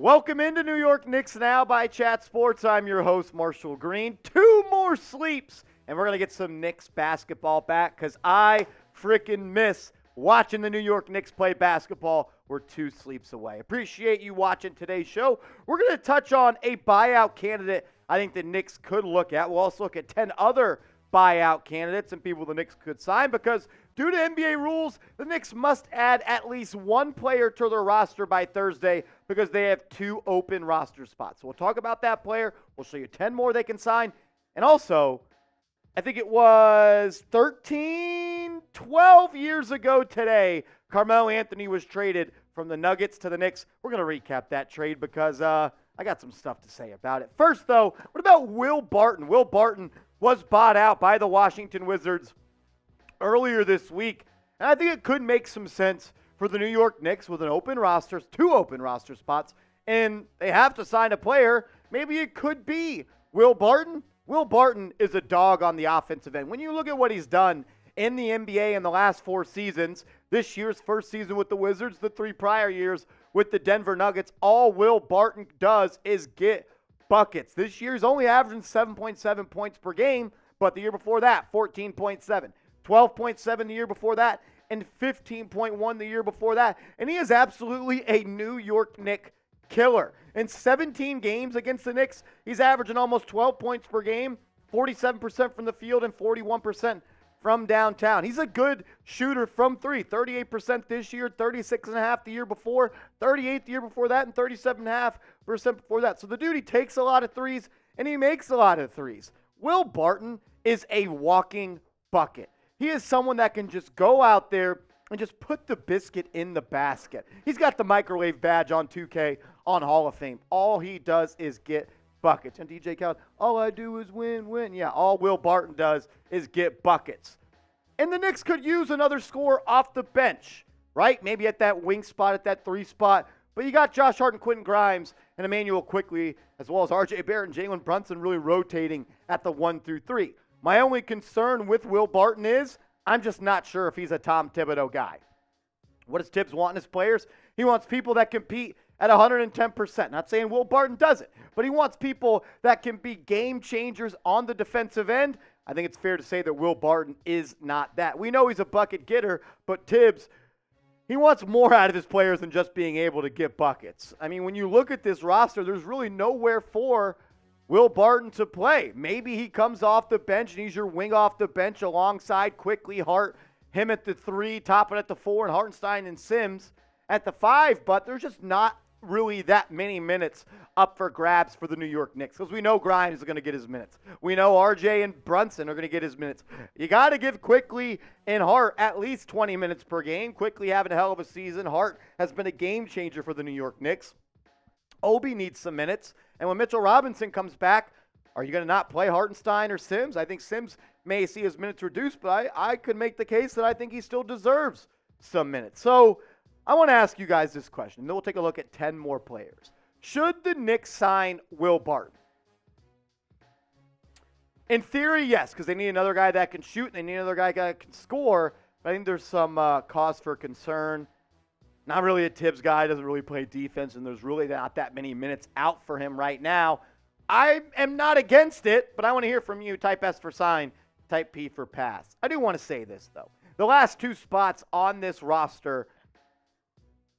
Welcome into New York Knicks Now by Chat Sports. I'm your host, Marshall Green. 2 more sleeps, and we're going to get some Knicks basketball back because I freaking miss watching the New York Knicks play basketball. We're 2 sleeps away. Appreciate you watching today's show. We're going to touch on a buyout candidate I think the Knicks could look at. We'll also look at 10 other buyout candidates and people the Knicks could sign because due to NBA rules, the Knicks must add at least 1 player to their roster by Thursday because they have 2 open roster spots. So we'll talk about that player. We'll show you 10 more they can sign. And also, I think it was 12 years ago today, Carmelo Anthony was traded from the Nuggets to the Knicks. We're going to recap that trade because I got some stuff to say about it. First, though, what about Will Barton? Will Barton was bought out by the Washington Wizards earlier this week, and I think it could make some sense for the New York Knicks with 2 open roster spots, and they have to sign a player. Maybe it could be Will Barton. Will Barton is a dog on the offensive end. When you look at what he's done in the NBA in the last 4 seasons, this year's first season with the Wizards, the 3 prior years with the Denver Nuggets, all Will Barton does is get buckets. This year he's only averaging 7.7 points per game, but the year before that, 14.7. 12.7 the year before that, and 15.1 the year before that. And he is absolutely a New York Knicks killer. In 17 games against the Knicks, he's averaging almost 12 points per game, 47% from the field and 41% from downtown. He's a good shooter from 3, 38% this year, 36.5% the year before, 38% the year before that, and 37.5% before that. So the dude, he takes a lot of threes, and he makes a lot of threes. Will Barton is a walking bucket. He is someone that can just go out there and just put the biscuit in the basket. He's got the microwave badge on 2K on Hall of Fame. All he does is get buckets. And DJ Khaled, all I do is win. Yeah, all Will Barton does is get buckets. And the Knicks could use another scorer off the bench, right? Maybe at that wing spot, at that 3 spot. But you got Josh Hart and Quentin Grimes and Emmanuel Quickley, as well as R.J. Barrett and Jalen Brunson really rotating at the 1 through 3. My only concern with Will Barton is I'm just not sure if he's a Tom Thibodeau guy. What does Tibbs want in his players? He wants people that compete at 110%. Not saying Will Barton doesn't, but he wants people that can be game changers on the defensive end. I think it's fair to say that Will Barton is not that. We know he's a bucket getter, but Tibbs, he wants more out of his players than just being able to get buckets. I mean, when you look at this roster, there's really nowhere for Will Barton to play. Maybe he comes off the bench and he's your wing off the bench alongside Quickley, Hart, him at the 3, Toppin at the 4, and Hartenstein and Sims at the 5, but there's just not really that many minutes up for grabs for the New York Knicks because we know Grimes is going to get his minutes. We know RJ and Brunson are going to get his minutes. You got to give Quickley and Hart at least 20 minutes per game. Quickley having a hell of a season. Hart has been a game changer for the New York Knicks. Obi needs some minutes. And when Mitchell Robinson comes back, are you going to not play Hartenstein or Sims? I think Sims may see his minutes reduced, but I could make the case that I think he still deserves some minutes. So I want to ask you guys this question. Then we'll take a look at 10 more players. Should the Knicks sign Will Barton? In theory, yes, because they need another guy that can shoot and they need another guy that can score. But I think there's some cause for concern. Not really a Tibbs guy, doesn't really play defense, and there's really not that many minutes out for him right now. I am not against it, but I want to hear from you. Type S for sign, type P for pass. I do want to say this, though. The last 2 spots on this roster,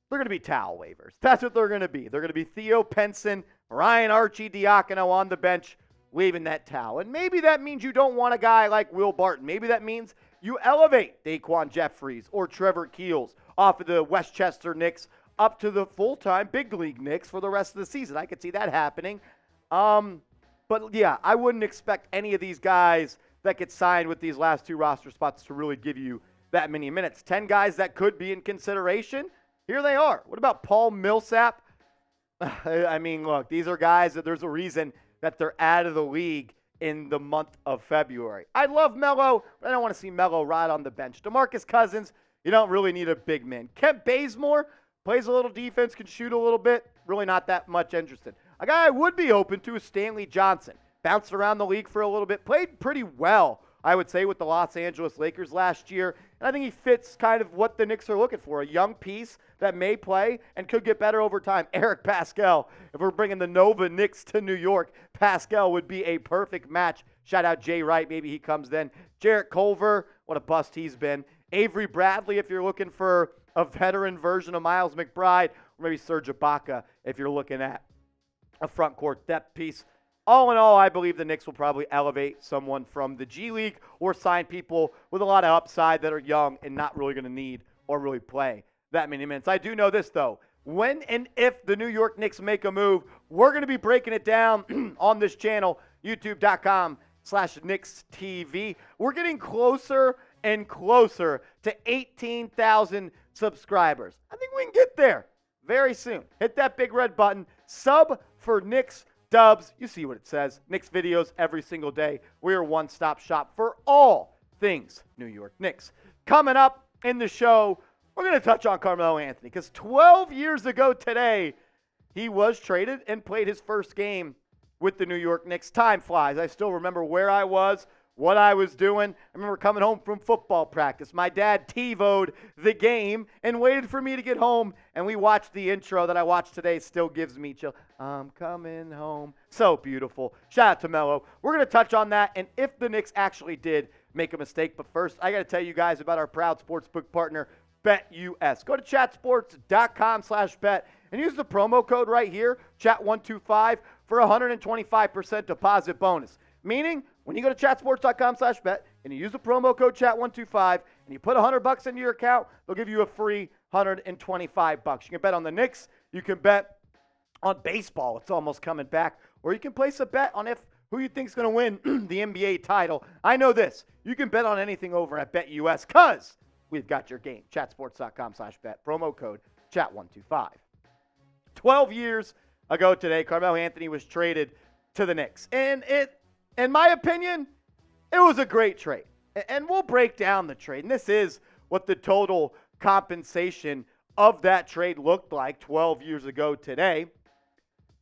they're going to be towel waivers. That's what they're going to be. They're going to be Theo Penson, Ryan Arcidiacono on the bench, waving that towel. And maybe that means you don't want a guy like Will Barton. Maybe that means you elevate Daquan Jeffries or Trevor Keels off of the Westchester Knicks up to the full-time big league Knicks for the rest of the season. I could see that happening. But, yeah, I wouldn't expect any of these guys that get signed with these last 2 roster spots to really give you that many minutes. 10 guys that could be in consideration, here they are. What about Paul Millsap? I mean, look, these are guys that there's a reason that they're out of the league in the month of February. I love Melo, but I don't want to see Melo ride on the bench. DeMarcus Cousins, you don't really need a big man. Kent Bazemore plays a little defense, can shoot a little bit. Really not that much interested. A guy I would be open to is Stanley Johnson. Bounced around the league for a little bit. Played pretty well I would say, with the Los Angeles Lakers last year. And I think he fits kind of what the Knicks are looking for, a young piece that may play and could get better over time. Eric Paschall, if we're bringing the Nova Knicks to New York, Paschall would be a perfect match. Shout out Jay Wright, maybe he comes then. Jarrett Culver, what a bust he's been. Avery Bradley, if you're looking for a veteran version of Miles McBride, or maybe Serge Ibaka, if you're looking at a front court depth piece. All in all, I believe the Knicks will probably elevate someone from the G League or sign people with a lot of upside that are young and not really going to need or really play that many minutes. I do know this, though. When and if the New York Knicks make a move, we're going to be breaking it down on this channel, youtube.com/KnicksTV. We're getting closer and closer to 18,000 subscribers. I think we can get there very soon. Hit that big red button. Sub for Knicks Dubs. You see what it says. Knicks videos every single day. We're a one-stop shop for all things New York Knicks. Coming up in the show, we're going to touch on Carmelo Anthony because 12 years ago today, he was traded and played his first game with the New York Knicks. Time flies. I still remember where I was, what I was doing. I remember coming home from football practice. My dad TiVo'd the game and waited for me to get home, and we watched the intro that I watched today. Still gives me chill. I'm coming home. So beautiful. Shout out to Melo. We're going to touch on that and if the Knicks actually did make a mistake. But first, I got to tell you guys about our proud sportsbook partner, BetUS. Go to chatsports.com/bet and use the promo code right here, chat125, for a 125% deposit bonus. Meaning, when you go to chatsports.com/bet and you use the promo code chat125 and you put $100 into your account, they'll give you a free $125. You can bet on the Knicks. You can bet on baseball. It's almost coming back. Or you can place a bet on who you think is going to win the NBA title. I know this. You can bet on anything over at BetUS because we've got your game. Chatsports.com/bet. Promo code chat125. 12 years ago today, Carmelo Anthony was traded to the Knicks. And in my opinion, it was a great trade. And we'll break down the trade. And this is what the total compensation of that trade looked like 12 years ago today.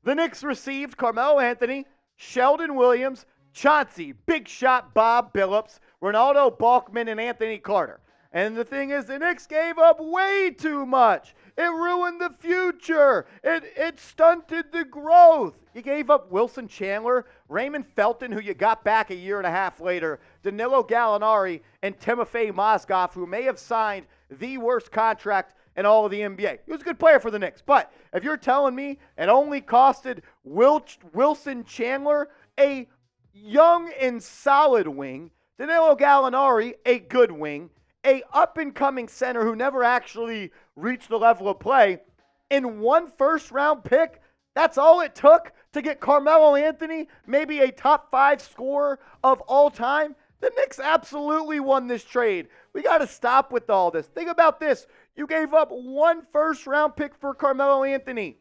The Knicks received Carmelo Anthony, Sheldon Williams, Chauncey, Big Shot Bob Billups, Ronaldo Balkman, and Anthony Carter. And the thing is, the Knicks gave up way too much. It ruined the future. It stunted the growth. You gave up Wilson Chandler, Raymond Felton, who you got back a year and a half later, Danilo Gallinari, and Timofey Mozgov, who may have signed the worst contract in all of the NBA. He was a good player for the Knicks. But if you're telling me it only costed Wilson Chandler, a young and solid wing, Danilo Gallinari, a good wing, a up-and-coming center who never actually reached the level of play, in one first-round pick, that's all it took to get Carmelo Anthony, maybe a top 5 scorer of all time. The Knicks absolutely won this trade. We got to stop with all this. Think about this. You gave up one first-round pick for Carmelo Anthony.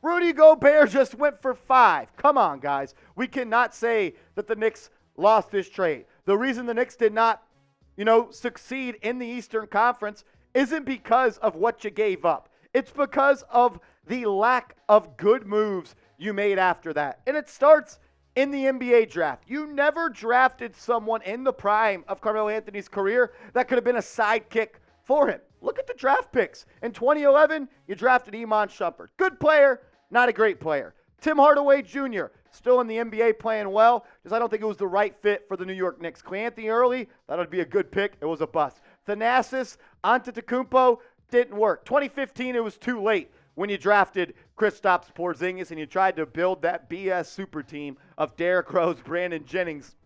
Rudy Gobert just went for 5. Come on, guys. We cannot say that the Knicks lost this trade. The reason the Knicks did not succeed in the Eastern Conference isn't because of what you gave up. It's because of the lack of good moves you made after that. And it starts in the NBA draft. You never drafted someone in the prime of Carmelo Anthony's career that could have been a sidekick for him. Look at the draft picks. In 2011, you drafted Iman Shumpert. Good player, not a great player. Tim Hardaway Jr., still in the NBA playing well, because I don't think it was the right fit for the New York Knicks. Clancy Early, that would be a good pick. It was a bust. Thanasis Antetokounmpo didn't work. 2015, it was too late when you drafted Kristaps Porzingis and you tried to build that BS super team of Derrick Rose, Brandon Jennings,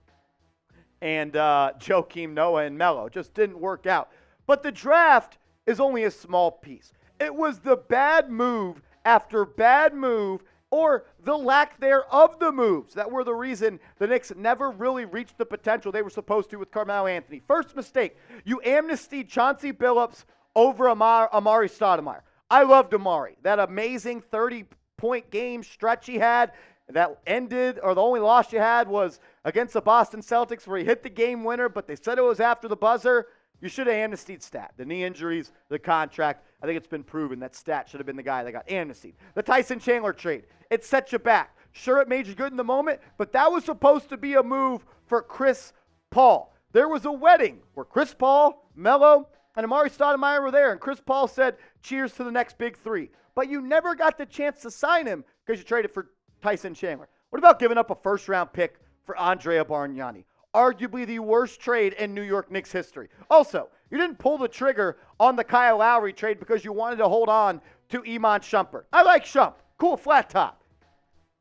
and Joakim Noah and Melo. Just didn't work out. But the draft is only a small piece. It was the bad move after bad move, or the lack thereof the moves that were the reason the Knicks never really reached the potential they were supposed to with Carmelo Anthony. First mistake, you amnestied Chauncey Billups over Amari Stoudemire. I loved Amari. That amazing 30-point game stretch he had that ended, or the only loss you had was against the Boston Celtics where he hit the game winner, but they said it was after the buzzer. You should have amnestied Stat. The knee injuries, the contract, I think it's been proven that Stat should have been the guy that got amnestied. The Tyson Chandler trade, it set you back. Sure, it made you good in the moment, but that was supposed to be a move for Chris Paul. there was a wedding where Chris Paul, Melo, and Amari Stoudemire were there, and Chris Paul said, cheers to the next big three. But you never got the chance to sign him because you traded for Tyson Chandler. What about giving up a first-round pick for Andrea Bargnani? Arguably the worst trade in New York Knicks history. Also, you didn't pull the trigger on the Kyle Lowry trade because you wanted to hold on to Iman Shumpert. I like Shump. Cool flat top.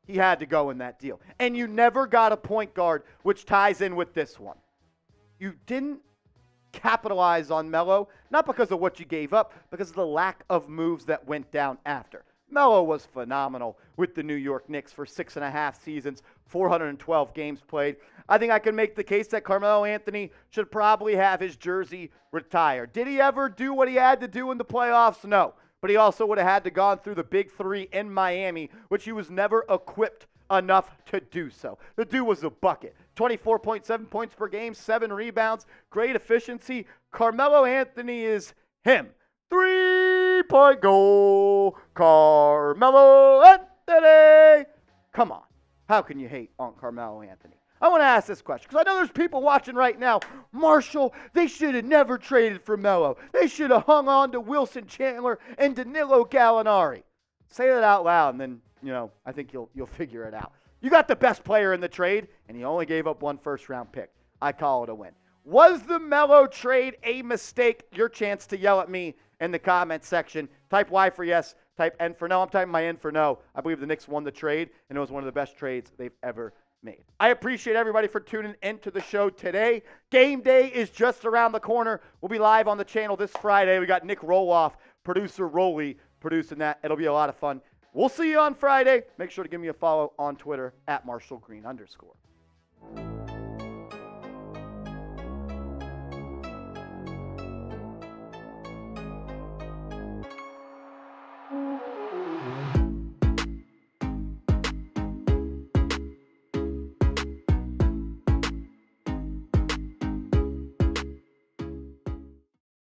He had to go in that deal. And you never got a point guard, which ties in with this one. You didn't capitalize on Melo, not because of what you gave up, because of the lack of moves that went down after. Melo was phenomenal with the New York Knicks for 6.5 seasons, 412 games played. I think I can make the case that Carmelo Anthony should probably have his jersey retired. Did he ever do what he had to do in the playoffs? No. But he also would have had to gone through the big three in Miami, which he was never equipped enough to do so. The dude was a bucket. 24.7 points per game, 7 rebounds, great efficiency. Carmelo Anthony is him. 3-point goal, Carmelo Anthony. Come on. How can you hate on Carmelo Anthony? I want to ask this question because I know there's people watching right now. Marshall, they should have never traded for Melo. They should have hung on to Wilson Chandler and Danilo Gallinari. Say that out loud, and then, I think you'll figure it out. You got the best player in the trade, and you only gave up 1 first-round pick. I call it a win. Was the Melo trade a mistake? Your chance to yell at me in the comments section. Type Y for yes, type N for no. I'm typing my N for no. I believe the Knicks won the trade, and it was one of the best trades they've ever made. I appreciate everybody for tuning into the show today. Game day is just around the corner. We'll be live on the channel this Friday. We got Nick Roloff, producer Rolly, producing that. It'll be a lot of fun. We'll see you on Friday. Make sure to give me a follow on Twitter @MarshallGreen_.